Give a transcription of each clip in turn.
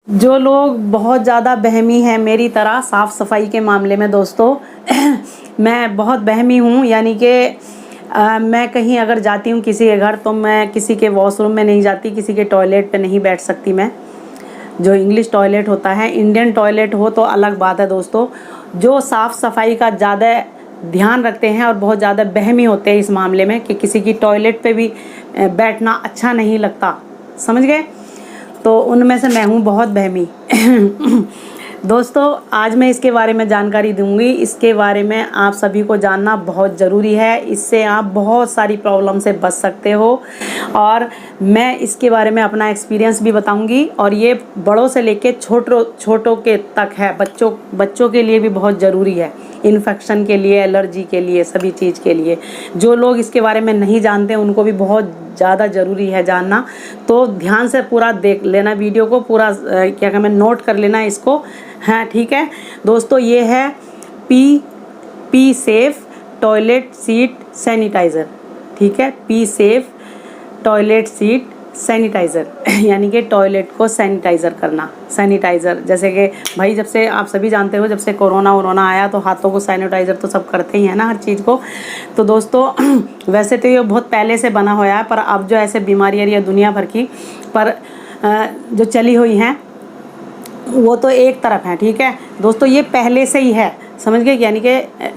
जो लोग बहुत ज़्यादा बहमी हैं मेरी तरह साफ़ सफाई के मामले में दोस्तों मैं बहुत बहमी हूँ, यानी कि मैं कहीं अगर जाती हूँ किसी के घर तो मैं किसी के वॉशरूम में नहीं जाती, किसी के टॉयलेट पे नहीं बैठ सकती मैं। जो इंग्लिश टॉयलेट होता है, इंडियन टॉयलेट हो तो अलग बात है दोस्तों। जो साफ़ सफाई का ज़्यादा ध्यान रखते हैं और बहुत ज़्यादा बहमी होते हैं इस मामले में कि किसी की टॉयलेट पे भी बैठना अच्छा नहीं लगता, समझ गए? तो उनमें से मैं हूँ बहुत बहमी दोस्तों आज मैं इसके बारे में जानकारी दूंगी। इसके बारे में आप सभी को जानना बहुत ज़रूरी है, इससे आप बहुत सारी प्रॉब्लम से बच सकते हो। और मैं इसके बारे में अपना एक्सपीरियंस भी बताऊंगी, और ये बड़ों से लेके छोटों के तक है, बच्चों के लिए भी बहुत ज़रूरी है, इन्फेक्शन के लिए, एलर्जी के लिए, सभी चीज़ के लिए। जो लोग इसके बारे में नहीं जानते उनको भी बहुत ज़्यादा ज़रूरी है जानना। तो ध्यान से पूरा देख लेना वीडियो को, पूरा क्या कहते हैं, नोट कर लेना इसको। हाँ ठीक है दोस्तों, ये है P safe toilet seat sanitiser. ठीक है, P safe toilet seat sanitiser यानी कि टॉयलेट को सैनिटाइज़र करना। सैनिटाइज़र जैसे कि भाई जब से आप सभी जानते हो, जब से कोरोना आया तो हाथों को सैनिटाइज़र तो सब करते ही हैं ना, हर चीज़ को। तो दोस्तों वैसे तो ये बहुत पहले से बना हुआ है, पर अब जो ऐसे बीमारी आ रही है दुनिया भर की, पर जो चली हुई हैं वो तो एक तरफ है। ठीक है दोस्तों, ये पहले से ही है, समझ गए? यानी कि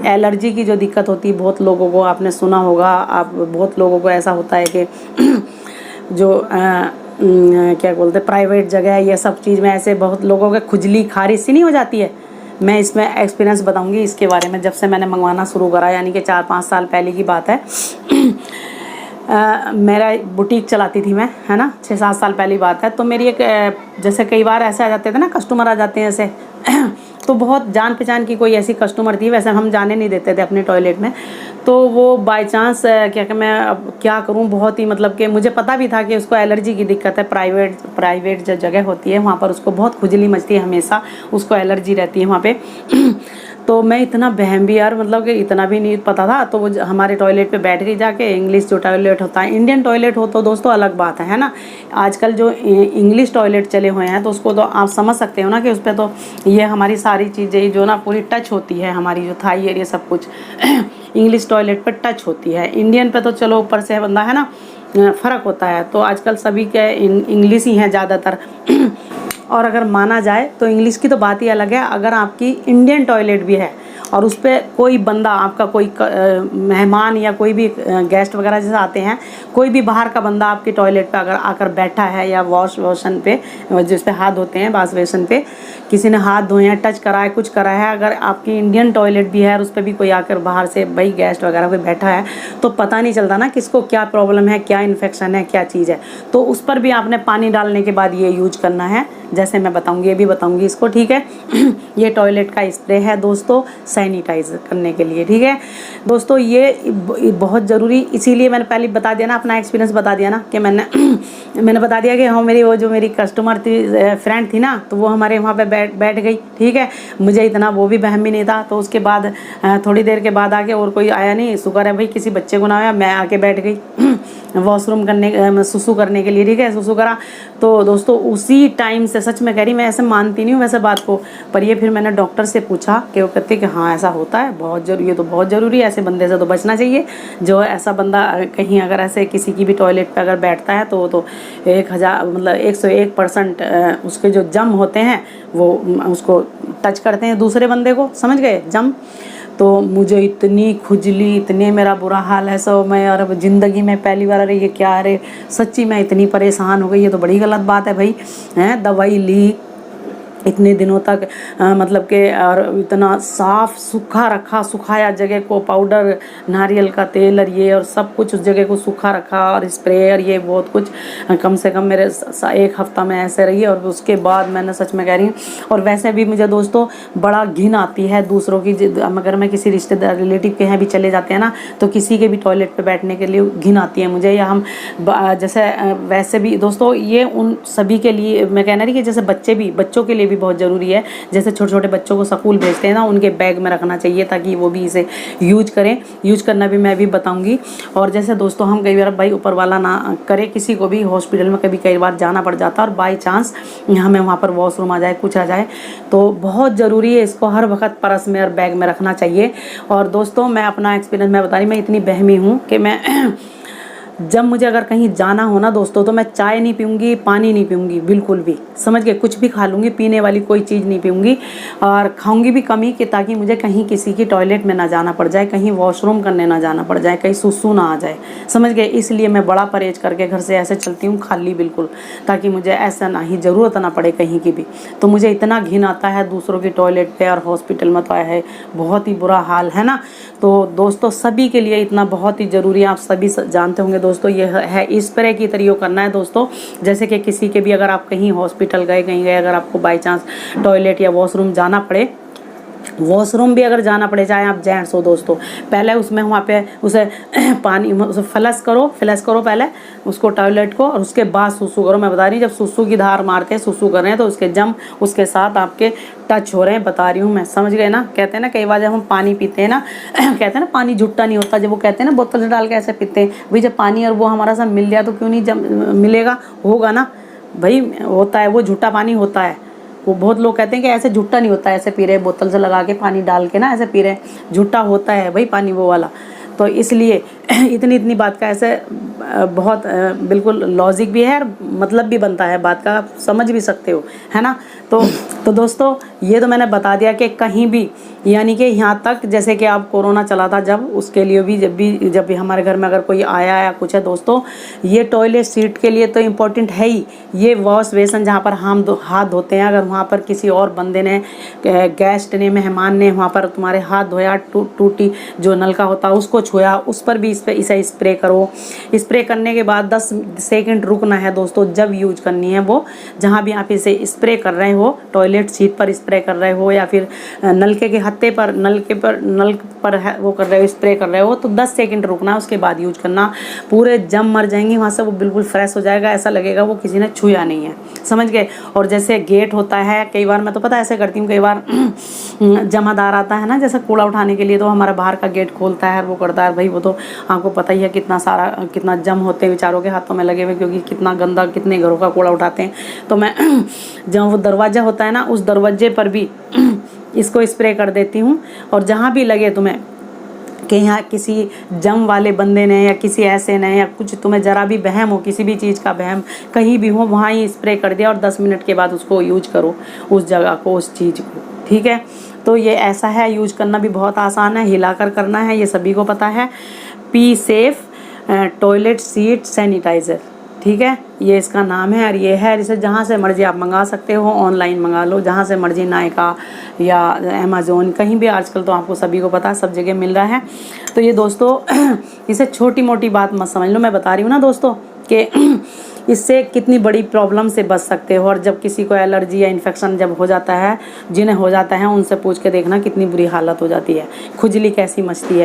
एलर्जी की जो दिक्कत होती है बहुत लोगों को, आपने सुना होगा, आप बहुत लोगों को ऐसा होता है कि जो क्या बोलते हैं, प्राइवेट जगह ये सब चीज़ में ऐसे बहुत लोगों के खुजली खारिश सी नहीं हो जाती है। मैं इसमें एक्सपीरियंस बताऊंगी इसके बारे में। जब से मैंने मंगवाना शुरू करा, यानी कि 4-5 साल पहले की बात है मेरा बुटीक चलाती थी मैं, है ना, 6-7 साल पहली बात है। तो मेरी एक जैसे कई बार ऐसे आ जाते थे ना, कस्टमर आ जाते हैं ऐसे तो बहुत जान पहचान की कोई ऐसी कस्टमर थी, वैसे हम जाने नहीं देते थे अपने टॉयलेट में। तो वो बाय चांस क्या कि मैं अब क्या करूं, बहुत ही मतलब कि मुझे पता भी था कि उसको एलर्जी की दिक्कत है। प्राइवेट जो जगह होती है वहाँ पर उसको बहुत खुजली मचती है, हमेशा उसको एलर्जी रहती है वहाँ पे तो मैं इतना बहम भी यार, मतलब कि इतना भी नहीं पता था। तो वो हमारे टॉयलेट पे बैठ गई जाके। इंग्लिश जो टॉयलेट होता है, इंडियन टॉयलेट हो तो दोस्तों अलग बात है ना। आजकल जो इंग्लिश टॉयलेट चले हुए हैं तो उसको तो आप समझ सकते हो ना कि उस पर तो ये हमारी सारी चीज़ें जो ना पूरी टच होती है, हमारी जो थाई एरिया सब कुछ इंग्लिश टॉयलेट पर टच होती है। इंडियन पे तो चलो ऊपर से बंदा है ना, फ़र्क होता है। तो आजकल सभी के इंग्लिश ही हैं ज़्यादातर और अगर माना जाए तो इंग्लिश की तो बात ही अलग है। अगर आपकी इंडियन टॉयलेट भी है और उस पर कोई बंदा, आपका कोई मेहमान या कोई भी गेस्ट वगैरह जैसे आते हैं, कोई भी बाहर का बंदा आपकी टॉयलेट पे अगर आकर बैठा है, या वॉश बेसिन पे जिस पे हाथ धोते हैं, वॉश बेसिन पे किसी ने हाथ धोए हैं, टच करा है, कुछ करा है, अगर आपकी इंडियन टॉयलेट भी है और उस पर भी कोई आकर बाहर से भाई गेस्ट वगैरह कोई बैठा है, तो पता नहीं चलता ना किसको क्या प्रॉब्लम है, क्या इन्फेक्शन है, क्या चीज़ है। तो उस पर भी आपने पानी डालने के बाद ये यूज करना है, जैसे मैं बताऊंगी, ये भी बताऊंगी इसको। ठीक है ये टॉयलेट का स्प्रे है दोस्तों, सैनिटाइज करने के लिए। ठीक है दोस्तों, ये बहुत ज़रूरी, इसीलिए मैंने पहले बता दिया ना, अपना एक्सपीरियंस बता दिया ना कि मैंने बता दिया कि हाँ, मेरी वो जो मेरी कस्टमर थी, फ्रेंड थी ना, तो वो हमारे वहाँ पे बैठ गई। ठीक है, मुझे इतना वो भी वहम भी नहीं था। तो उसके बाद थोड़ी देर के बाद आके और कोई आया नहीं, शुक्र है भाई किसी बच्चे को ना आया, मैं आके बैठ गई वॉशरूम करने, सुसु करने के लिए। ठीक है, सुसु करा तो दोस्तों उसी टाइम से, सच में कह रही, मैं ऐसे मानती नहीं हूँ वैसे बात को, पर ये फिर मैंने डॉक्टर से पूछा कि वो कहते कि हाँ ऐसा होता है, बहुत जरूरी है, तो बहुत ज़रूरी है, ऐसे बंदे से तो बचना चाहिए। जो ऐसा बंदा कहीं अगर ऐसे किसी की भी टॉयलेट पे अगर बैठता है तो 1000 मतलब 101% उसके जो जम होते हैं वो उसको टच करते हैं दूसरे बंदे को, समझ गए, जम। तो मुझे इतनी खुजली, इतने मेरा बुरा हाल है सो, मैं और ज़िंदगी में पहली बार, अरे ये क्या, अरे सच्ची मैं इतनी परेशान हो गई, ये तो बड़ी गलत बात है भाई। हैं, दवाई ली इतने दिनों तक, मतलब कि, और इतना साफ सूखा रखा, सुखाया जगह को, पाउडर, नारियल का तेल और ये और सब कुछ उस जगह को सूखा रखा, और स्प्रे और ये बहुत कुछ, कम से कम मेरे 1 हफ्ता में ऐसे रही। और उसके बाद मैंने, सच में कह रही हूँ, और वैसे भी मुझे दोस्तों बड़ा घिन आती है दूसरों की, अगर मैं किसी रिश्तेदार रिलेटिव के यहाँ भी चले जाते हैं ना, तो किसी के भी टॉयलेट पर बैठने के लिए घिन आती है मुझे। या हम जैसे वैसे भी दोस्तों, ये उन सभी के लिए मैं कहना रही कि जैसे बच्चों के लिए भी बहुत ज़रूरी है। जैसे छोटे छोटे बच्चों को स्कूल भेजते हैं ना, उनके बैग में रखना चाहिए ताकि वो भी इसे यूज करें। यूज करना भी मैं भी बताऊँगी। और जैसे दोस्तों हम कई बार भाई ऊपर वाला ना करे, किसी को भी हॉस्पिटल में कभी कई बार जाना पड़ जाता है और बाई चांस हमें वहाँ पर वॉशरूम आ जाए, कुछ आ जाए, तो बहुत ज़रूरी है इसको हर वक्त पर्स में और बैग में रखना चाहिए। और दोस्तों मैं अपना एक्सपीरियंस मैं बता रही, मैं इतनी बहमी हूँ कि मैं जब मुझे अगर कहीं जाना हो ना दोस्तों, तो मैं चाय नहीं पीऊँगी, पानी नहीं पीऊँगी बिल्कुल भी, समझ गए। कुछ भी खा लूँगी, पीने वाली कोई चीज़ नहीं पीऊँगी और खाऊँगी भी कम ही, कि ताकि मुझे कहीं किसी की टॉयलेट में ना जाना पड़ जाए, कहीं वॉशरूम करने ना जाना पड़ जाए, कहीं सुसु ना आ जाए, समझ गए। इसलिए मैं बड़ा परहेज करके घर से ऐसे चलती हूँ खाली बिल्कुल, ताकि मुझे ऐसा ना ही ज़रूरत ना पड़े कहीं की भी। तो मुझे इतना घिन आता है दूसरों की टॉयलेट पे, और हॉस्पिटल में तो है बहुत ही बुरा हाल है ना। तो दोस्तों सभी के लिए इतना बहुत ही ज़रूरी है, आप सभी जानते होंगे दोस्तों, ये है स्प्रे की तरह करना है दोस्तों। जैसे कि किसी के भी अगर आप कहीं हॉस्पिटल गए, कहीं गए, अगर आपको बाई चांस टॉयलेट या वॉशरूम जाना पड़े, वॉशरूम भी अगर जाना पड़े, चाहे आप जेंट्स हो दोस्तों, पहले उसमें वहाँ पे उसे पानी उसे फ्लश करो पहले उसको टॉयलेट को, और उसके बाद सुसु करो। मैं बता रही हूँ, जब सुसु की धार मारते हैं, सुसु कर रहे हैं, तो उसके जम उसके साथ आपके टच हो रहे हैं, बता रही हूँ मैं, समझ गए ना। कहते हैं ना कई बार जब हम पानी पीते हैं ना कहते हैं ना पानी झुट्टा नहीं होता, जब वो कहते हैं ना बोतल से डाल के ऐसे पीते हैं, भाई जब पानी और वो हमारा साथ मिल जाए तो क्यों नहीं, जब मिलेगा होगा ना भाई, होता है वो झूठा पानी होता है। वो बहुत लोग कहते हैं कि ऐसे झूठा नहीं होता, ऐसे पी रहे बोतल से लगा के पानी डाल के ना ऐसे पी रहे, झूठा होता है भाई पानी वो वाला। तो इसलिए इतनी बात का ऐसे बहुत बिल्कुल लॉजिक भी है और मतलब भी बनता है बात का, आप समझ भी सकते हो, है ना। तो दोस्तों ये तो मैंने बता दिया कि कहीं भी, यानी कि यहाँ तक जैसे कि आप कोरोना चला था जब, उसके लिए भी जब भी हमारे घर में अगर कोई आया या कुछ है दोस्तों, ये टॉयलेट सीट के लिए तो इम्पोर्टेंट है ही। ये वॉश बेसन जहाँ पर हम हाथ धोते हैं, अगर वहाँ पर किसी और बंदे ने, गेस्ट ने, मेहमान ने वहाँ पर तुम्हारे हाथ धोया, टूटी जो नलका होता है उसको छुआ, उस पर भी इसे स्प्रे करो। स्प्रे करने के बाद 10 सेकंड रुकना है दोस्तों, जब यूज करनी है वो, जहाँ भी आप इसे स्प्रे कर रहे हो, टॉयलेट सीट पर स्प्रे कर रहे हो या फिर नलके के हत्थे पर, नल पर वो कर रहे हो, स्प्रे कर रहे हो, तो 10 सेकंड रुकना, उसके बाद यूज करना। पूरे जम मर जाएंगे वहाँ से, वो बिल्कुल फ्रेश हो जाएगा, ऐसा लगेगा वो किसी ने छुआ नहीं है, समझ गए। और जैसे गेट होता है, कई बार मैं तो पता ऐसे करती हूँ, कई बार जमादार आता है ना जैसे कूड़ा उठाने के लिए, तो हमारा बाहर का गेट खोलता है, वो करता है भाई, वो तो आपको पता ही है कितना जम होते हैं बेचारों के हाथों में लगे हुए, क्योंकि कितना गंदा, कितने घरों का कूड़ा उठाते हैं। तो मैं जहाँ वो दरवाज़ा होता है ना, उस दरवाजे पर भी इसको स्प्रे कर देती हूँ। और जहाँ भी लगे तुम्हें कि यहाँ किसी जम वाले बंदे ने या किसी ऐसे ने या कुछ, तुम्हें ज़रा भी वहम हो, किसी भी चीज़ का वहम कहीं भी हो, वहाँ ही स्प्रे कर दिया और 10 मिनट के बाद उसको यूज करो, उस जगह को, उस चीज़ को, ठीक है। तो ये ऐसा है, यूज करना भी बहुत आसान है, हिलाकर करना है, ये सभी को पता है। P safe toilet seat sanitiser, ठीक है, ये इसका नाम है। और ये है, इसे जहाँ से मर्जी आप मंगा सकते हो, ऑनलाइन मंगा लो जहाँ से मर्जी, नायका या अमेज़ोन, कहीं भी आजकल तो आपको सभी को पता है, सब जगह मिल रहा है। तो ये दोस्तों इसे छोटी मोटी बात मत समझ लो, मैं बता रही हूँ ना दोस्तों कि इससे कितनी बड़ी प्रॉब्लम से बच सकते हो। और जब किसी को एलर्जी या इन्फेक्शन जब हो जाता है, जिन्हें हो जाता है, उनसे पूछ के देखना कितनी बुरी हालत हो जाती है, खुजली कैसी मचती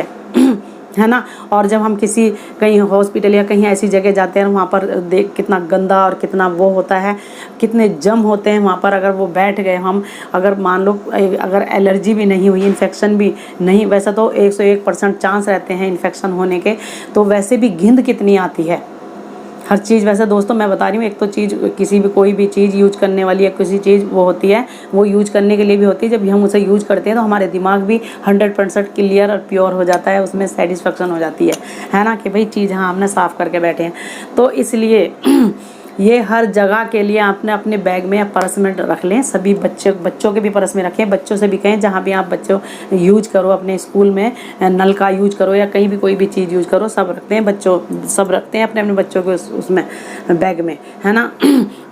है ना। और जब हम किसी कहीं हॉस्पिटल या कहीं ऐसी जगह जाते हैं, वहाँ पर देख कितना गंदा और कितना वो होता है, कितने जम होते हैं वहाँ पर। अगर वो बैठ गए, हम अगर मान लो अगर एलर्जी भी नहीं हुई, इन्फेक्शन भी नहीं, वैसे तो 101% चांस रहते हैं इन्फेक्शन होने के, तो वैसे भी घिंद कितनी आती है हर चीज़। वैसे दोस्तों मैं बता रही हूँ, एक तो चीज़ किसी भी कोई भी चीज़ यूज करने वाली है, किसी चीज़ वो होती है, वो यूज करने के लिए भी होती है। जब हम उसे यूज करते हैं तो हमारे दिमाग भी 100% क्लियर और प्योर हो जाता है, उसमें सेटिस्फेक्शन हो जाती है ना, कि भाई चीज़ हाँ हमने साफ़ करके बैठे हैं। तो इसलिए ये हर जगह के लिए आपने अपने बैग में या पर्स में रख लें। सभी बच्चों के भी पर्स में रखें, बच्चों से भी कहें जहाँ भी आप बच्चों यूज करो, अपने स्कूल में नल का यूज करो या कहीं भी कोई भी चीज़ यूज करो, सब रखते हैं, सब रखते हैं अपने बच्चों के उसमें बैग में, है ना।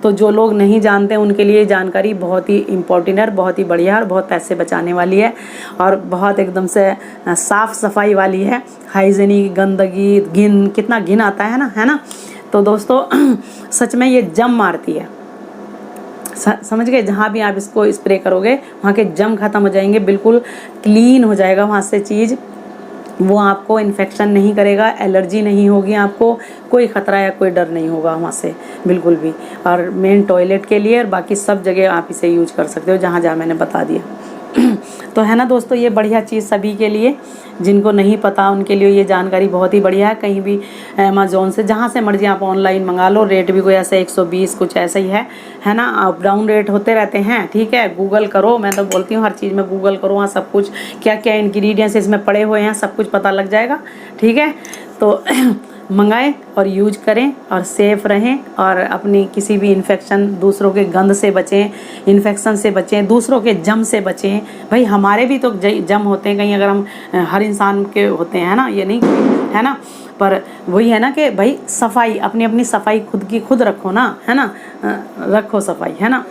तो जो लोग नहीं जानते उनके लिए जानकारी बहुत ही इम्पोर्टेंट है, बहुत ही बढ़िया और बहुत पैसे बचाने वाली है, और बहुत एकदम से साफ़ सफाई वाली है, हाइजीनिक, गंदगी, कितना घिन आता है ना। तो दोस्तों सच में ये जम मारती है, समझ गए। जहाँ भी आप इसको स्प्रे करोगे वहाँ के जम खत्म हो जाएंगे, बिल्कुल क्लीन हो जाएगा वहाँ से चीज़, वो आपको इन्फेक्शन नहीं करेगा, एलर्जी नहीं होगी, आपको कोई ख़तरा या कोई डर नहीं होगा वहाँ से बिल्कुल भी। और मेन टॉयलेट के लिए और बाकी सब जगह आप इसे यूज कर सकते हो, जहाँ जहाँ मैंने बता दिया। तो है ना दोस्तों, ये बढ़िया चीज़ सभी के लिए, जिनको नहीं पता उनके लिए ये जानकारी बहुत ही बढ़िया है। कहीं भी अमेज़ॉन से जहाँ से मर्जी आप ऑनलाइन मंगा लो, रेट भी कोई ऐसा 120 कुछ ऐसा ही है ना, अप डाउन रेट होते रहते हैं, ठीक है। गूगल करो, मैं तो बोलती हूँ हर चीज़ में गूगल करो, वहाँ सब कुछ क्या क्या इंग्रेडिएंट्स इसमें पड़े हुए हैं सब कुछ पता लग जाएगा, ठीक है। तो मंगाएं और यूज करें और सेफ रहें, और अपनी किसी भी इन्फेक्शन, दूसरों के गंद से बचें, इन्फेक्शन से बचें, दूसरों के जम से बचें। भाई हमारे भी तो जम होते हैं कहीं, अगर हम हर इंसान के होते हैं ना, ये नहीं है ना, पर वही है ना कि भाई सफाई, अपनी अपनी सफाई खुद की खुद रखो ना, है ना, रखो सफाई, है ना।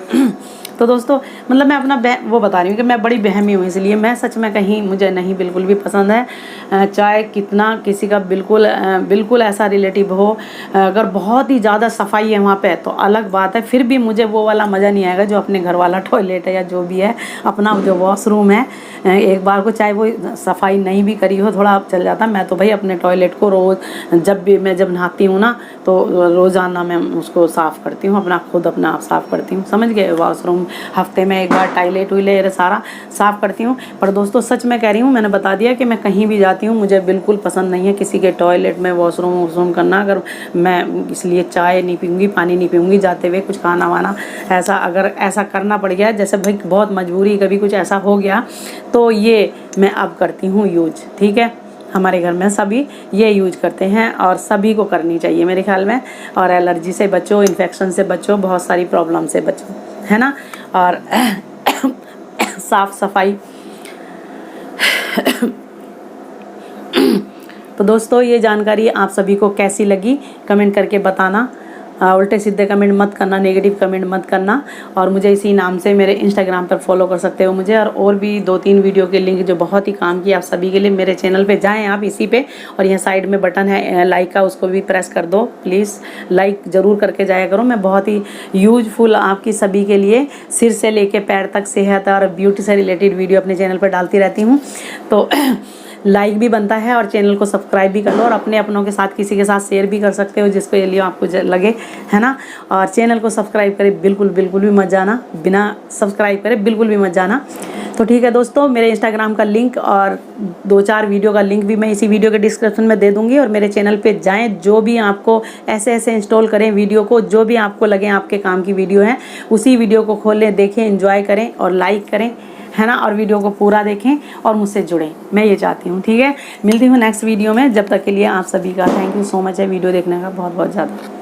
तो दोस्तों मतलब मैं अपना वो बता रही हूँ कि मैं बड़ी बहमी हूँ, इसलिए मैं सच में कहीं मुझे नहीं बिल्कुल भी पसंद है, चाहे कितना किसी का बिल्कुल ऐसा रिलेटिव हो, अगर बहुत ही ज़्यादा सफाई है वहाँ पे तो अलग बात है, फिर भी मुझे वो वाला मज़ा नहीं आएगा जो अपने घर वाला टॉयलेट है या जो भी है, अपना जो वॉशरूम है। एक बार को चाहे वो सफाई नहीं भी करी हो, थोड़ा चल जाता। मैं तो भाई अपने टॉयलेट को रोज़ जब नहाती हूँ ना, तो रोज़ाना मैं उसको साफ़ करती हूँ, अपना आप साफ़ करती हूँ, समझ गए। वॉशरूम हफ्ते में एक बार टॉयलेट सारा साफ़ करती हूँ। पर दोस्तों सच में कह रही हूँ, मैंने बता दिया कि मैं कहीं भी जाती हूँ मुझे बिल्कुल पसंद नहीं है किसी के टॉयलेट में वॉशरूम करना। अगर मैं इसलिए चाय नहीं पीऊँगी, पानी नहीं पीऊँगी जाते हुए, कुछ खाना वाना ऐसा अगर ऐसा करना पड़ गया, जैसे भाई बहुत मजबूरी कभी कुछ ऐसा हो गया, तो ये मैं अब करती हूँ यूज, ठीक है। हमारे घर में सभी ये यूज करते हैं और सभी को करनी चाहिए मेरे ख्याल में। और एलर्जी से बचो, इन्फेक्शन से बचो, बहुत सारी प्रॉब्लम से बचो, है ना। और साफ सफाई। तो दोस्तों ये जानकारी आप सभी को कैसी लगी कमेंट करके बताना। उल्टे सीधे कमेंट मत करना, नेगेटिव कमेंट मत करना। और मुझे इसी नाम से मेरे इंस्टाग्राम पर फॉलो कर सकते हो मुझे। और भी 2-3 वीडियो के लिंक जो बहुत ही काम की आप सभी के लिए, मेरे चैनल पे जाएं आप इसी पे, और यहाँ साइड में बटन है लाइक का, उसको भी प्रेस कर दो प्लीज़। लाइक ज़रूर करके जाया करो। मैं बहुत ही यूजफुल आपकी सभी के लिए सिर से लेके पैर तक सेहत और ब्यूटी से रिलेटेड वीडियो अपने चैनल पर डालती रहती हूँ। तो लाइक भी बनता है और चैनल को सब्सक्राइब भी कर लो, और अपने अपनों के साथ किसी के साथ शेयर भी कर सकते हो जिसको ये लिए आपको लगे, है ना। और चैनल को सब्सक्राइब करे बिल्कुल भी मत जाना, बिना सब्सक्राइब करे बिल्कुल भी मत जाना। तो ठीक है दोस्तों, मेरे इंस्टाग्राम का लिंक और 2-4 वीडियो का लिंक भी मैं इसी वीडियो के डिस्क्रिप्शन में दे दूंगी। और मेरे चैनल पे जाएं, जो भी आपको ऐसे इंस्टॉल करें वीडियो को, जो भी आपको लगे आपके काम की वीडियो है, उसी वीडियो को खोलें, देखें, एंजॉय करें और लाइक करें, है ना। और वीडियो को पूरा देखें और मुझसे जुड़ें, मैं ये चाहती हूँ, ठीक है। मिलती हूँ नेक्स्ट वीडियो में, जब तक के लिए आप सभी का थैंक यू सो मच है वीडियो देखने का बहुत ज़्यादा।